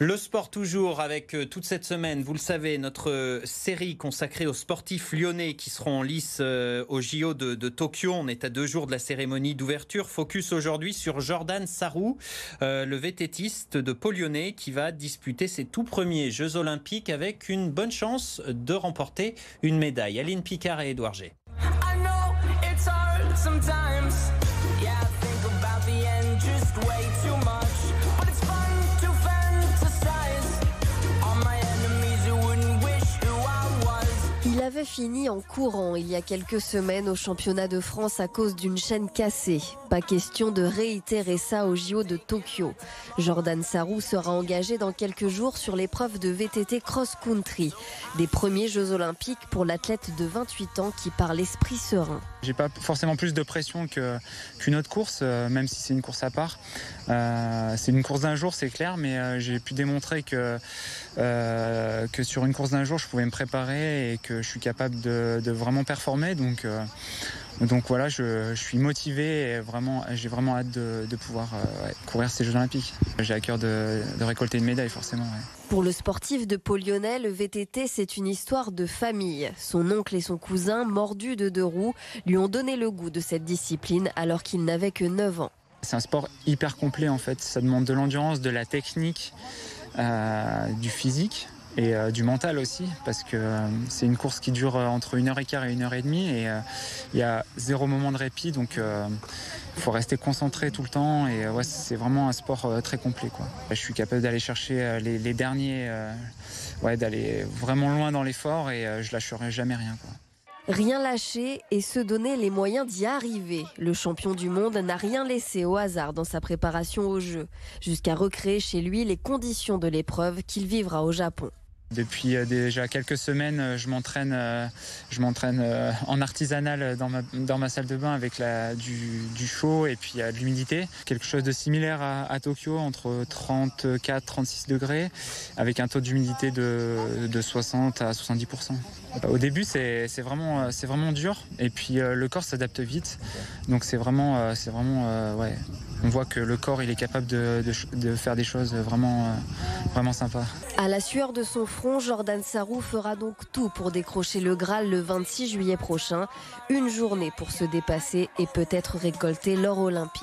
Le sport toujours avec toute cette semaine, vous le savez, notre série consacrée aux sportifs lyonnais qui seront en lice au JO de Tokyo. On est à 2 jours de la cérémonie d'ouverture. Focus aujourd'hui sur Jordan Sarrou, le VTTiste de Pau Lyonnais qui va disputer ses tout premiers Jeux Olympiques avec une bonne chance de remporter une médaille. Aline Picard et Édouard G. Il avait fini en courant il y a quelques semaines au championnat de France à cause d'une chaîne cassée. Pas question de réitérer ça au JO de Tokyo. Jordan Sarrou sera engagé dans quelques jours sur l'épreuve de VTT cross-country. Des premiers Jeux Olympiques pour l'athlète de 28 ans qui parle l'esprit serein. J'ai pas forcément plus de pression qu'une autre course, même si c'est une course à part. C'est une course d'un jour, c'est clair, mais j'ai pu démontrer que sur une course d'un jour, je pouvais me préparer et que je suis capable de vraiment performer. Donc voilà, je suis motivé et j'ai vraiment hâte de pouvoir courir ces Jeux Olympiques. J'ai à cœur de récolter une médaille forcément. Ouais. Pour le sportif de Pau Lyonnais, le VTT, c'est une histoire de famille. Son oncle et son cousin, mordus de 2 roues, lui ont donné le goût de cette discipline alors qu'il n'avait que 9 ans. C'est un sport hyper complet en fait. Ça demande de l'endurance, de la technique, du physique. Et du mental aussi, parce que c'est une course qui dure entre 1h15 et 1h30 et il y a 0 moment de répit, donc il faut rester concentré tout le temps et ouais, c'est vraiment un sport très complet, quoi. Je suis capable d'aller chercher les derniers, d'aller vraiment loin dans l'effort et je lâcherai jamais rien, quoi. Rien lâcher et se donner les moyens d'y arriver. Le champion du monde n'a rien laissé au hasard dans sa préparation au jeu, jusqu'à recréer chez lui les conditions de l'épreuve qu'il vivra au Japon. Depuis déjà quelques semaines, je m'entraîne en artisanal dans ma salle de bain avec du chaud et puis de l'humidité. Quelque chose de similaire à Tokyo, entre 34-36 degrés, avec un taux d'humidité de 60 à 70%. Au début, c'est vraiment dur et puis le corps s'adapte vite. Donc c'est vraiment ouais. On voit que le corps il est capable de faire des choses vraiment sympas. À la sueur de son front, Jordan Sarrou fera donc tout pour décrocher le Graal le 26 juillet prochain. Une journée pour se dépasser et peut-être récolter l'or olympique.